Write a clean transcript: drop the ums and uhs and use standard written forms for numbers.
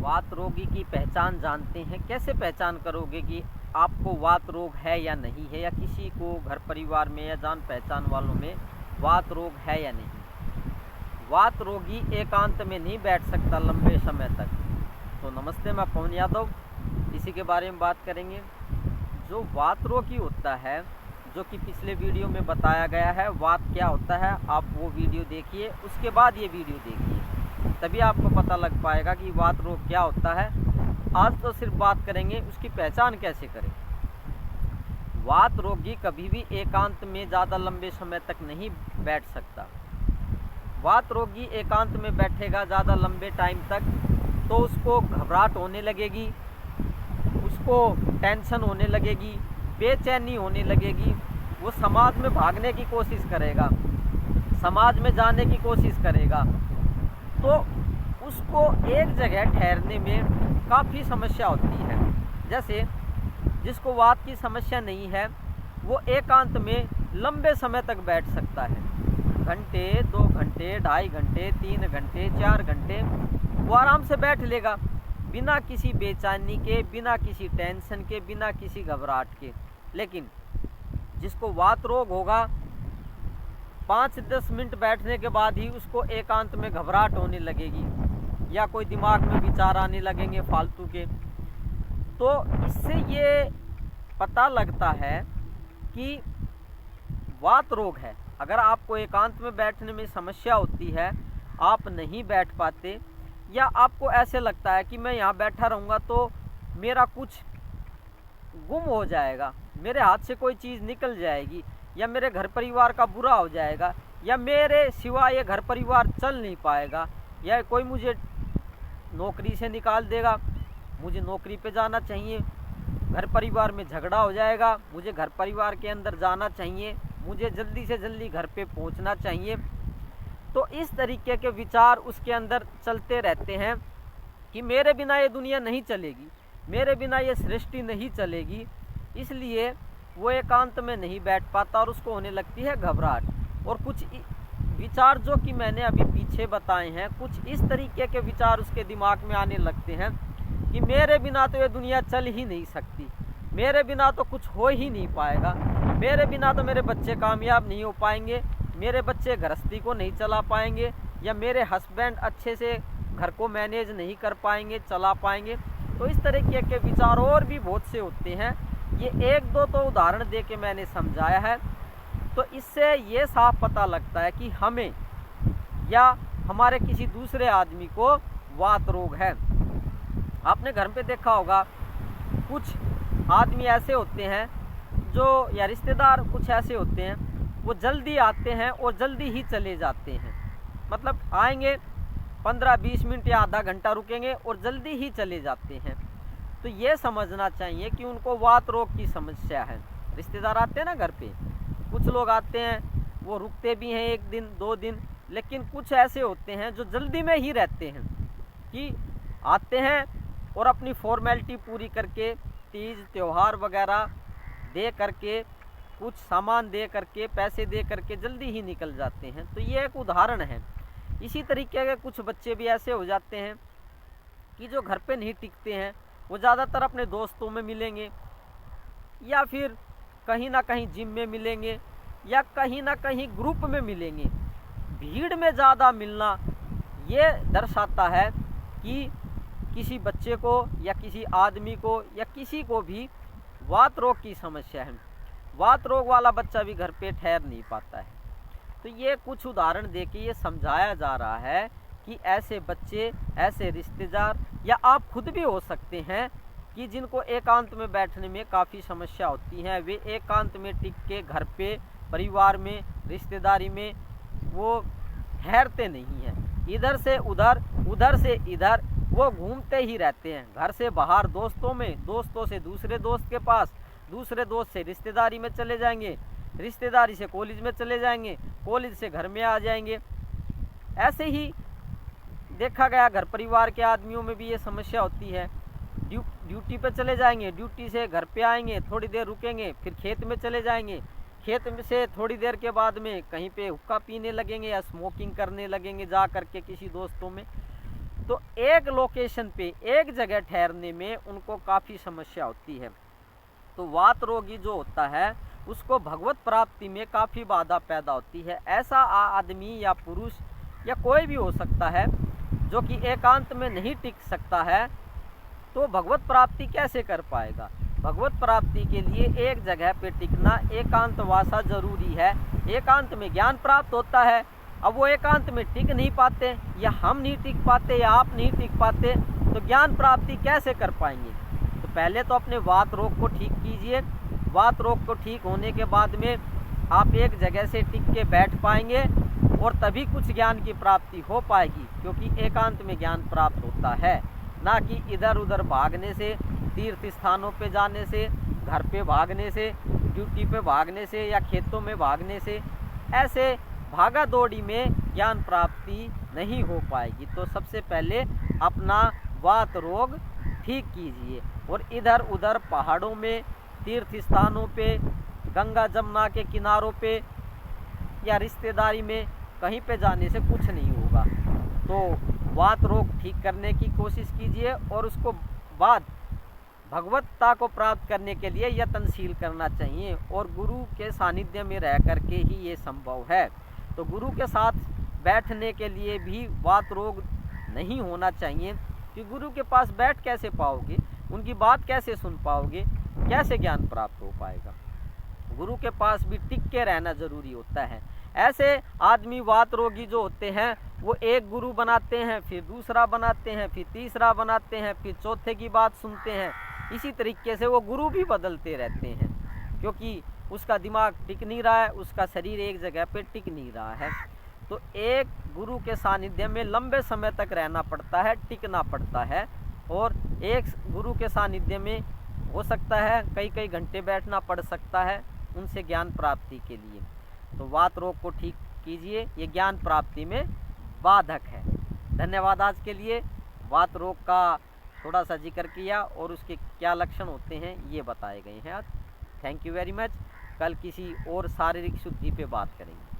वात रोगी की पहचान जानते हैं। कैसे पहचान करोगे कि आपको वात रोग है या नहीं है, या किसी को घर परिवार में या जान पहचान वालों में वात रोग है या नहीं। वात रोगी एकांत में नहीं बैठ सकता लंबे समय तक। तो नमस्ते, मैं पवन यादव, इसी के बारे में बात करेंगे। जो वात रोगी होता है, जो कि पिछले वीडियो में बताया गया है वात क्या होता है, आप वो वीडियो देखिए, उसके बाद ये वीडियो देखिए, तभी आपको पता लग पाएगा कि वात रोग क्या होता है। आज तो सिर्फ बात करेंगे उसकी पहचान कैसे करें। वात रोगी कभी भी एकांत में ज़्यादा लंबे समय तक नहीं बैठ सकता। वात रोगी एकांत में बैठेगा ज़्यादा लंबे टाइम तक तो उसको घबराहट होने लगेगी, उसको टेंशन होने लगेगी, बेचैनी होने लगेगी। वो समाज में भागने की कोशिश करेगा, समाज में जाने की कोशिश करेगा, तो उसको एक जगह ठहरने में काफ़ी समस्या होती है। जैसे जिसको वात की समस्या नहीं है वो एकांत में लंबे समय तक बैठ सकता है, घंटे, 2 घंटे, 2.5 घंटे, 3 घंटे, 4 घंटे वो आराम से बैठ लेगा, बिना किसी बेचैनी के, बिना किसी टेंशन के, बिना किसी घबराहट के। लेकिन जिसको वात रोग होगा 5-10 मिनट बैठने के बाद ही उसको एकांत में घबराहट होने लगेगी, या कोई दिमाग में विचार आने लगेंगे फालतू के। तो इससे ये पता लगता है कि वात रोग है। अगर आपको एकांत में बैठने में समस्या होती है, आप नहीं बैठ पाते, या आपको ऐसे लगता है कि मैं यहाँ बैठा रहूँगा तो मेरा कुछ गुम हो जाएगा, मेरे हाथ से कोई चीज़ निकल जाएगी, या मेरे घर परिवार का बुरा हो जाएगा, या मेरे सिवा ये घर परिवार चल नहीं पाएगा, या कोई मुझे नौकरी से निकाल देगा, मुझे नौकरी पे जाना चाहिए, घर परिवार में झगड़ा हो जाएगा, मुझे घर परिवार के अंदर जाना चाहिए, मुझे जल्दी से जल्दी घर पे पहुंचना चाहिए। तो इस तरीके के विचार उसके अंदर चलते रहते हैं कि मेरे बिना ये दुनिया नहीं चलेगी, मेरे बिना ये सृष्टि नहीं चलेगी। इसलिए वो एकांत में नहीं बैठ पाता और उसको होने लगती है घबराहट। और कुछ विचार जो कि मैंने अभी पीछे बताए हैं, कुछ इस तरीके के विचार उसके दिमाग में आने लगते हैं कि मेरे बिना तो ये दुनिया चल ही नहीं सकती, मेरे बिना तो कुछ हो ही नहीं पाएगा, मेरे बिना तो मेरे बच्चे कामयाब नहीं हो पाएंगे, मेरे बच्चे गृहस्थी को नहीं चला पाएंगे, या मेरे हस्बैंड अच्छे से घर को मैनेज नहीं कर पाएंगे, चला पाएंगे। तो इस तरीके के विचार और भी बहुत से होते हैं। ये 1-2 तो उदाहरण दे के मैंने समझाया है। तो इससे ये साफ पता लगता है कि हमें या हमारे किसी दूसरे आदमी को वात रोग है। आपने घर पे देखा होगा, कुछ आदमी ऐसे होते हैं जो, या रिश्तेदार कुछ ऐसे होते हैं, वो जल्दी आते हैं और जल्दी ही चले जाते हैं। मतलब आएंगे 15-20 मिनट या आधा घंटा रुकेंगे और जल्दी ही चले जाते हैं। तो ये समझना चाहिए कि उनको वात रोग की समस्या है। रिश्तेदार आते हैं ना घर पे, कुछ लोग आते हैं वो रुकते भी हैं 1 दिन 2 दिन, लेकिन कुछ ऐसे होते हैं जो जल्दी में ही रहते हैं कि आते हैं और अपनी फॉर्मेलिटी पूरी करके, तीज त्यौहार वगैरह दे करके, कुछ सामान दे करके, पैसे दे करके जल्दी ही निकल जाते हैं। तो ये एक उदाहरण है। इसी तरीके के कुछ बच्चे भी ऐसे हो जाते हैं कि जो घर पे नहीं टिकते हैं, वो ज़्यादातर अपने दोस्तों में मिलेंगे, या फिर कहीं ना कहीं जिम में मिलेंगे, या कहीं ना कहीं ग्रुप में मिलेंगे। भीड़ में ज़्यादा मिलना ये दर्शाता है कि किसी बच्चे को या किसी आदमी को या किसी को भी वात रोग की समस्या है। वात रोग वाला बच्चा भी घर पे ठहर नहीं पाता है। तो ये कुछ उदाहरण देके ये समझाया जा रहा है कि ऐसे बच्चे, ऐसे रिश्तेदार, या आप खुद भी हो सकते हैं कि जिनको एकांत में बैठने में काफ़ी समस्या होती है, वे एकांत में टिक के घर पे, परिवार में, रिश्तेदारी में वो ठहरते नहीं हैं। इधर से उधर, उधर से इधर वो घूमते ही रहते हैं। घर से बाहर दोस्तों में, दोस्तों से दूसरे दोस्त के पास, दूसरे दोस्त से रिश्तेदारी में चले जाएंगे, रिश्तेदारी से कॉलेज में चले जाएंगे, कॉलेज से घर में आ जाएंगे। ऐसे ही देखा गया घर परिवार के आदमियों में भी ये समस्या होती है। ड्यूटी पे चले जाएंगे, ड्यूटी से घर पे आएंगे, थोड़ी देर रुकेंगे, फिर खेत में चले जाएंगे, खेत में से थोड़ी देर के बाद में कहीं पे हुक्का पीने लगेंगे या स्मोकिंग करने लगेंगे जा करके किसी दोस्तों में। तो एक लोकेशन पे एक जगह ठहरने में उनको काफ़ी समस्या होती है। तो वात रोगी जो होता है उसको भगवत प्राप्ति में काफ़ी बाधा पैदा होती है। ऐसा आदमी या पुरुष या कोई भी हो सकता है जो कि एकांत में नहीं टिक सकता है, तो भगवत प्राप्ति कैसे कर पाएगा? भगवत प्राप्ति के लिए एक जगह पे टिकना, एकांत वासा जरूरी है। एकांत में ज्ञान प्राप्त होता है। अब वो एकांत में टिक नहीं पाते, या हम नहीं टिक पाते, या आप नहीं टिक पाते, तो ज्ञान प्राप्ति कैसे कर पाएंगे? तो पहले तो अपने वात रोग को ठीक कीजिए। वात रोग को ठीक होने के बाद में आप एक जगह से टिक के बैठ पाएंगे और तभी कुछ ज्ञान की प्राप्ति हो पाएगी, क्योंकि एकांत में ज्ञान प्राप्त होता है, ना कि इधर उधर भागने से, तीर्थ स्थानों पे जाने से, घर पे भागने से, ड्यूटी पे भागने से, या खेतों में भागने से। ऐसे भागा दौड़ी में ज्ञान प्राप्ति नहीं हो पाएगी। तो सबसे पहले अपना वात रोग ठीक कीजिए, और इधर उधर पहाड़ों में, तीर्थ स्थानों पे, गंगा जमुना के किनारों पे, या रिश्तेदारी में कहीं पे जाने से कुछ नहीं होगा। तो वात रोग ठीक करने की कोशिश कीजिए, और उसको बाद भगवत्ता को प्राप्त करने के लिए यत्नशील करना चाहिए, और गुरु के सानिध्य में रह करके ही ये संभव है। तो गुरु के साथ बैठने के लिए भी वात रोग नहीं होना चाहिए, कि गुरु के पास बैठ कैसे पाओगे, उनकी बात कैसे सुन पाओगे, कैसे ज्ञान प्राप्त हो पाएगा? गुरु के पास भी टिक के रहना जरूरी होता है। ऐसे आदमी वात रोगी जो होते हैं वो एक गुरु बनाते हैं, फिर दूसरा बनाते हैं, फिर तीसरा बनाते हैं, फिर चौथे की बात सुनते हैं। इसी तरीके से वो गुरु भी बदलते रहते हैं, क्योंकि उसका दिमाग टिक नहीं रहा है, उसका शरीर एक जगह पे टिक नहीं रहा है। तो एक गुरु के सानिध्य में लंबे समय तक रहना पड़ता है, टिकना पड़ता है, और एक गुरु के सानिध्य में हो सकता है कई कई घंटे बैठना पड़ सकता है उनसे ज्ञान प्राप्ति के लिए। तो वात रोग को ठीक कीजिए, ये ज्ञान प्राप्ति में बाधक है। धन्यवाद। आज के लिए वात रोग का थोड़ा सा जिक्र किया और उसके क्या लक्षण होते हैं ये बताए गए हैं आज। Thank you very much. कल किसी और शारीरिक शुद्धि पे बात करेंगे।